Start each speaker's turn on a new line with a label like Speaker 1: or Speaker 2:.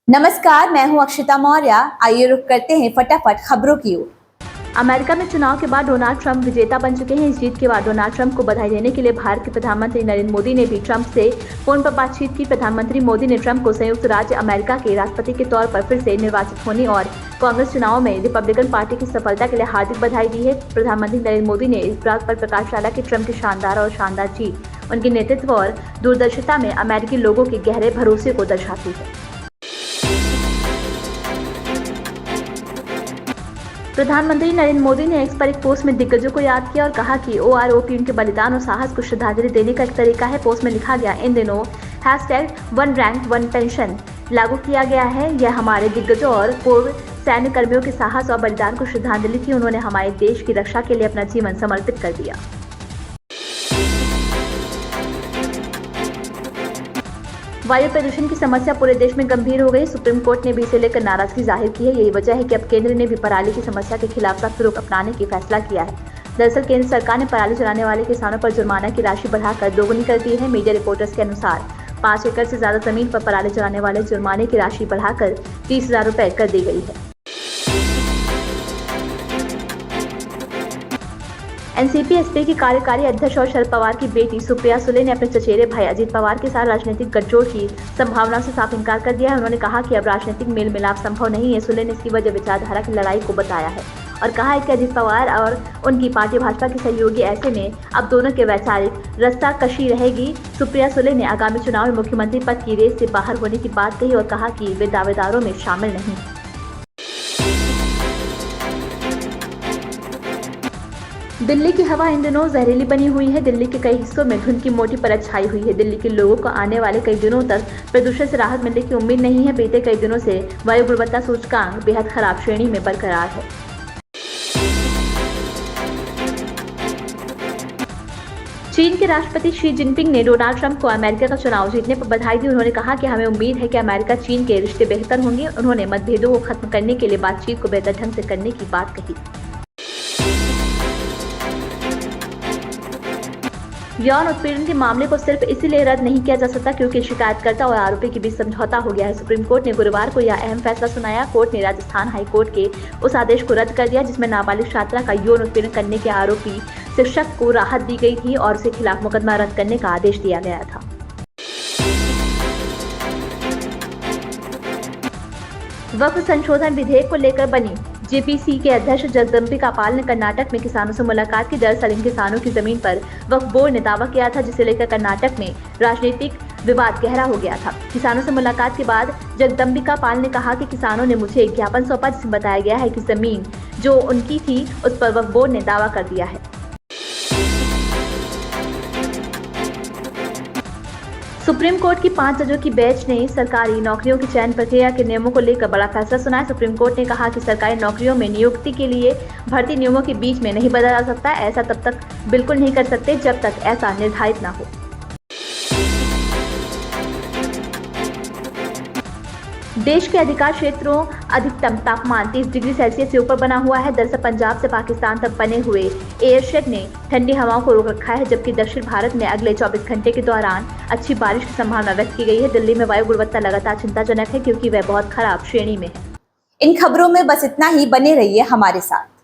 Speaker 1: नमस्कार, मैं हूं अक्षिता मौर्य। आइए रुक करते हैं फटाफट खबरों की ओर।
Speaker 2: अमेरिका में चुनाव के बाद डोनाल्ड ट्रंप विजेता बन चुके हैं। इस जीत के बाद डोनाल्ड ट्रंप को बधाई देने के लिए भारत के प्रधानमंत्री नरेंद्र मोदी ने भी ट्रंप से फोन पर बातचीत की। प्रधानमंत्री मोदी ने ट्रंप को संयुक्त राज्य अमेरिका के राष्ट्रपति के तौर पर फिर से निर्वाचित होने और कांग्रेस चुनाव में रिपब्लिकन पार्टी की सफलता के लिए हार्दिक बधाई दी है। प्रधानमंत्री नरेंद्र मोदी ने इस बात पर प्रकाश डाला कि ट्रंप की शानदार जीत उनके नेतृत्व और दूरदर्शिता में अमेरिकी लोगों के गहरे भरोसे को दर्शाती है। प्रधानमंत्री नरेंद्र मोदी ने एक्स पर एक पोस्ट में दिग्गजों को याद किया और कहा कि OROP उनके बलिदान और साहस को श्रद्धांजलि देने का एक तरीका है। पोस्ट में लिखा गया, इन दिनों #1 रैंक 1 पेंशन लागू किया गया है। यह हमारे दिग्गजों और पूर्व सैन्य कर्मियों के साहस और बलिदान को श्रद्धांजलि थी। उन्होंने हमारे देश की रक्षा के लिए अपना जीवन समर्पित कर दिया। वायु प्रदूषण की समस्या पूरे देश में गंभीर हो गई। सुप्रीम कोर्ट ने भी इसे लेकर नाराजगी जाहिर की है। यही वजह है कि अब केंद्र ने भी पराली की समस्या के खिलाफ सख्त रुख अपनाने की फैसला किया है। दरअसल केंद्र सरकार ने पराली जलाने वाले किसानों पर जुर्माना की राशि बढ़ाकर दोगुनी कर दी है। मीडिया रिपोर्टर्स के अनुसार 5 एकड़ से ज्यादा जमीन पर पराली जलाने वाले जुर्माने की राशि बढ़ाकर 30,000 रुपए कर दी गई है। एनसीपी-एसपी की कार्यकारी अध्यक्ष और शरद पवार की बेटी सुप्रिया सुले ने अपने चचेरे भाई अजित पवार के साथ राजनीतिक गठजोड़ की संभावना से साफ इनकार कर दिया है। उन्होंने कहा कि अब राजनीतिक मेल मिलाप संभव नहीं है। सुले ने इसकी वजह विचारधारा की लड़ाई को बताया है और कहा है कि अजित पवार और उनकी पार्टी भाजपा के सहयोगी, ऐसे में अब दोनों के वैचारिक रस्साकशी रहेगी। सुप्रिया सुले ने आगामी चुनाव में मुख्यमंत्री पद की रेस से बाहर होने की बात कही और कहा कि वे दावेदारों में शामिल नहीं। दिल्ली की हवा इन दिनों जहरीली बनी हुई है। दिल्ली के कई हिस्सों में धुंध की मोटी परत छाई हुई है। दिल्ली के लोगों को आने वाले कई दिनों तक प्रदूषण से राहत मिलने की उम्मीद नहीं है। बीते कई दिनों से वायु गुणवत्ता सूचकांक बेहद खराब श्रेणी में बरकरार है। चीन के राष्ट्रपति शी जिनपिंग ने डोनाल्ड ट्रंप को अमेरिका का चुनाव जीतने पर बधाई दी। उन्होंने कहा कि हमें उम्मीद है कि अमेरिका चीन के रिश्ते बेहतर होंगे। उन्होंने मतभेदों को खत्म करने के लिए बातचीत को बेहतर ढंग से करने की बात कही। यौन उत्पीड़न के मामले को सिर्फ इसीलिए रद्द नहीं किया जा सकता क्योंकि शिकायतकर्ता और आरोपी के बीच समझौता हो गया है। सुप्रीम कोर्ट ने गुरुवार को यह अहम फैसला सुनाया। कोर्ट ने राजस्थान हाई कोर्ट के उस आदेश को रद्द कर दिया जिसमें नाबालिग छात्रा का यौन उत्पीड़न करने के आरोपी शिक्षक को राहत दी गई थी और उसके खिलाफ मुकदमा रद्द करने का आदेश दिया गया था। वक्फ संशोधन विधेयक को लेकर बनी जेपीसी के अध्यक्ष जगदम्बिका पाल ने कर्नाटक में किसानों से मुलाकात की। दरअसल इन किसानों की जमीन पर वक्फ बोर्ड ने दावा किया था जिसे लेकर कर्नाटक में राजनीतिक विवाद गहरा हो गया था। किसानों से मुलाकात के बाद जगदम्बिका पाल ने कहा कि किसानों ने मुझे एक ज्ञापन सौंपा जिसमें बताया गया है कि जमीन जो उनकी थी उस पर वक्फ बोर्ड ने दावा कर दिया है। सुप्रीम कोर्ट की 5 जजों की बेंच ने सरकारी नौकरियों की चयन प्रक्रिया के नियमों को लेकर बड़ा फैसला सुनाया। सुप्रीम कोर्ट ने कहा कि सरकारी नौकरियों में नियुक्ति के लिए भर्ती नियमों के बीच में नहीं बदला जा सकता। ऐसा तब तक बिल्कुल नहीं कर सकते जब तक ऐसा निर्धारित न हो। देश के अधिकांश क्षेत्रों अधिकतम तापमान 30 डिग्री सेल्सियस से ऊपर बना हुआ है। दरअसल पंजाब से पाकिस्तान तक बने हुए एयरशेड ने ठंडी हवाओं को रोक रखा है, जबकि दक्षिण भारत में अगले 24 घंटे के दौरान अच्छी बारिश की संभावना व्यक्त की गई है। दिल्ली में वायु गुणवत्ता लगातार चिंताजनक है क्योंकि वह बहुत खराब श्रेणी में है।
Speaker 1: इन खबरों में बस इतना ही। बने रहिए हमारे साथ।